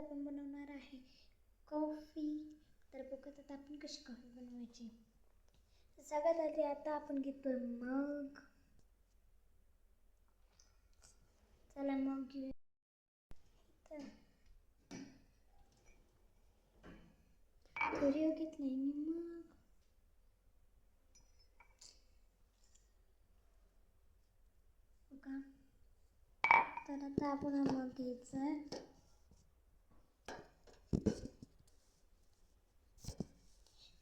आपण बनवणार आहे कॉफी. तर बघत आता आपण कशी कॉफी बनवायची. सगळ्यात आधी आता आपण घेतोय मग. चला मग घेऊया. घरी घेतलंय मी मग. बघा, तर आता आपण मग घ्यायचं.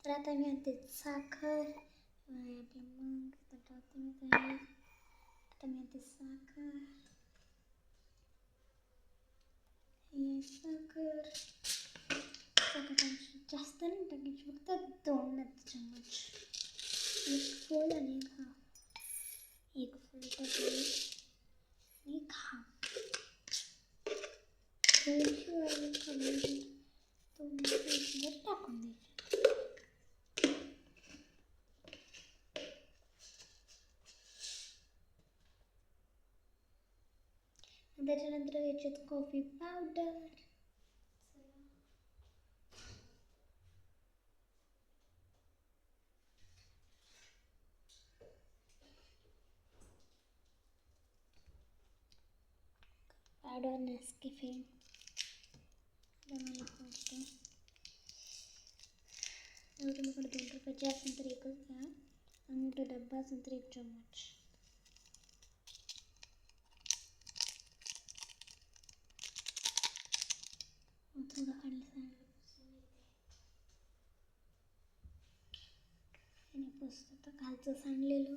तर आता मी आणते साखर. आपलं मग तर आता मी आणते साखर. हे साखर जास्त नाही टाकायची, फक्त 2 चम्मच. एक फुल आणि एक फुल टाकली आणि टाकून द्यायची. त्याच्यानंतर घ्यायची कॉफी पावडर. पावडर नेस्कॅफे मला पडते. जर तुमच्याकडे 2 रुपयाचे असेल तर एकच घ्या, आणि मोठा डब्बा असेल तर 1 चम्मच. थोडं खाली आणि पुसतं तर खालचं सांडलेलं.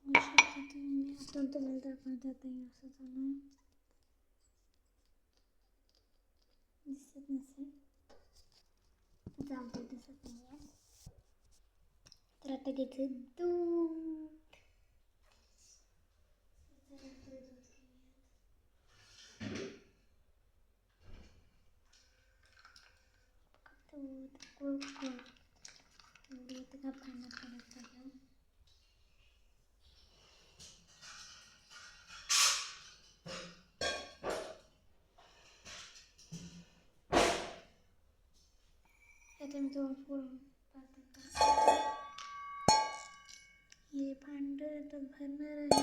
आता तुम्हाला दाखवत आता असं झालं. दिसत नसेल, जाऊ दिसत नाही आहे. तर आता घ्यायचं दूध. दूध खूप का पाण्यात पडत आहे. आता मी तो हे भांड आता भरणार आहे.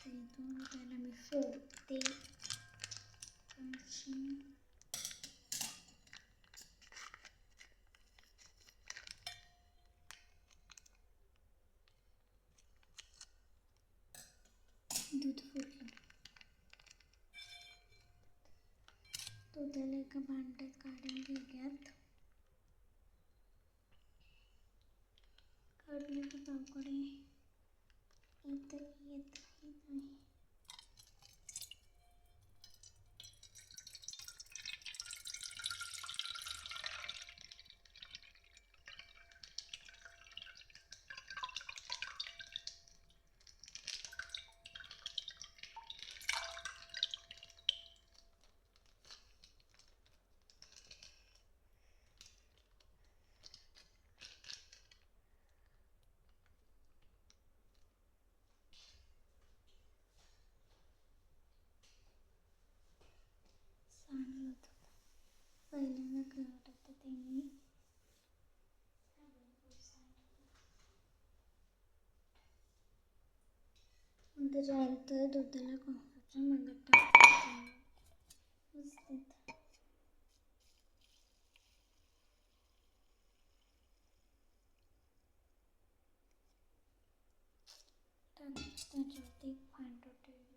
इथून त्याला मी फोडते. दूध फुटलं. दुधाला एका भांड्यात काढून घेऊयात. काढण्याचं पावकडे इथं येत नाही. पहिल्यांदा करत होते ते मी. त्याच्यानंतर दुधाला कॉफीच्या मगात टाकायचं. त्याच्यावरती एक भांड ठेवलं.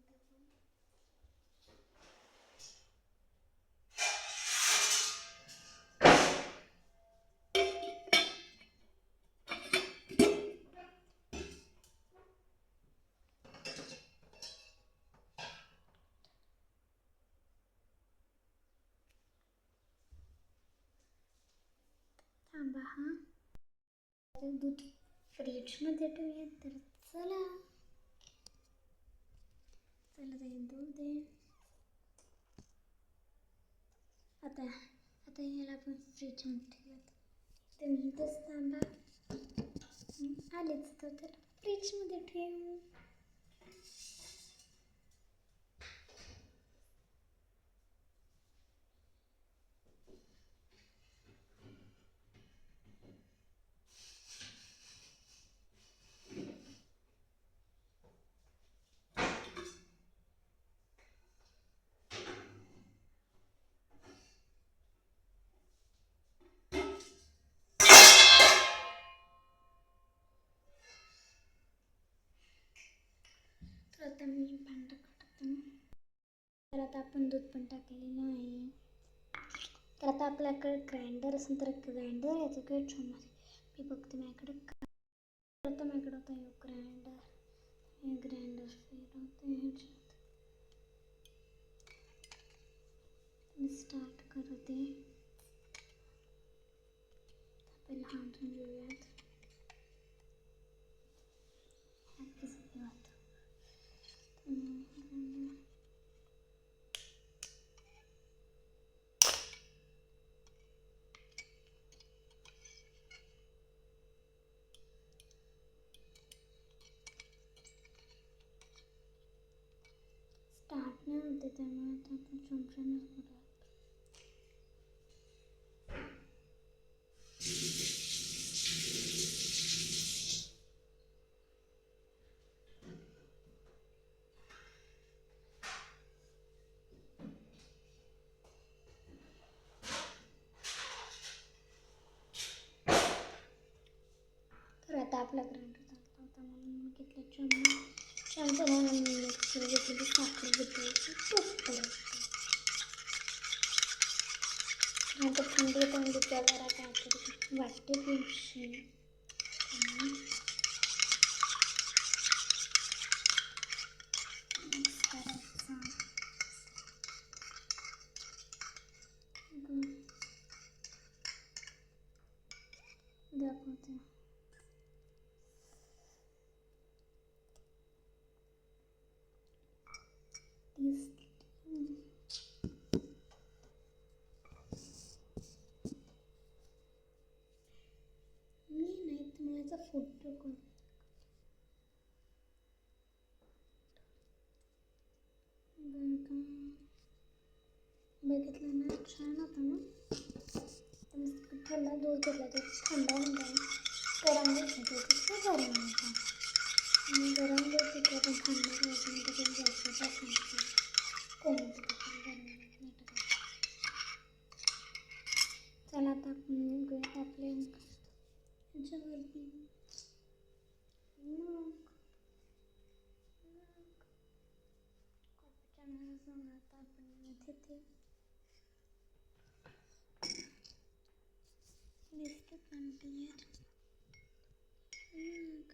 थांबा हां, दूध फ्रीजमध्ये ठेवूया. तर चला ते दूध आहे. आता याला आपण फ्रीजमध्ये ठेवूयात. तुम्ही इथंच थांबा, आलेच तर त्याला फ्रीजमध्ये ठेवू. तर आता मी भांडं टाकते. तर आता आपण दूध पण टाकलेलं आहे. तर आता आपल्याकडे ग्राइंडर असेल तर ग्राइंडर याचं काही छोटं मी बघते माझ्याकडे. आता माझ्याकडे होता ग्राइंडर. हे ग्राइंडर फिरवते ह्याच्यात. मी स्टार्ट करते. पहिला हात धुवून घेऊयात. स्टार्ट नाही होते त्यामुळे आता आपण चमच्यानेच करूया. तर आता आपला ग्राइंडर चालला होता म्हणून मी घेतलं चमच्याने मिक्सर घेतलेली साखर घेतली तूप करायचं. आता थंडी थंडीच्या जरा काहीतरी वाटते पिऊशी. मिक्स करायचं. दाखवते. मी नाही तुम्हाला फोटो करू. बघितलं ना, छान होतं ना. थंड दूध घेतला तर थंड होऊन जाईल. गरम दूध घेतलं तर गरम होतं. आणि गरम दूध घेतलं पण थंड करायचं नाही तर जास्त टाकायचं. चला आता आपण घेऊयात आपल्या ह्याच्यावरती मग कॉफीच्या मनाचं आता आपण तिथे लिस्ट कंटिन्यू मग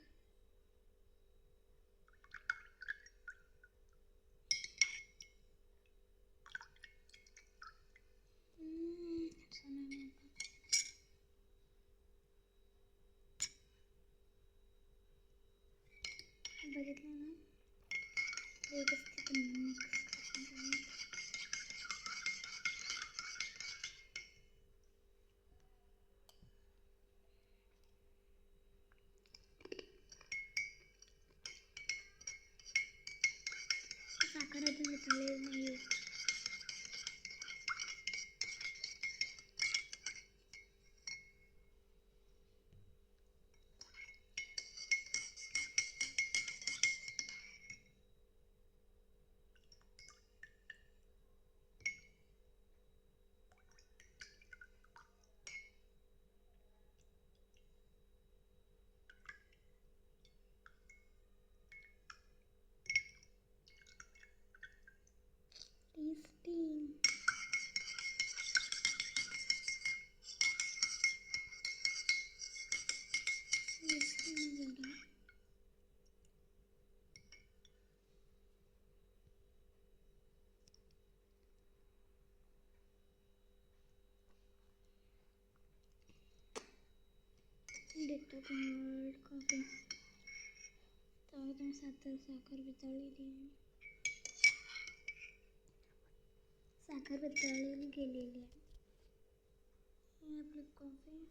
बघितलं ना, व्यवस्थित मिक्स साखर अजून वितळलेली नाही आहे. देतो कोल्ड कॉफी. त्यामध्ये साखर वितळलेली आहे. साखर वितळलेली गेलेली आहे. हे आपली कॉफी.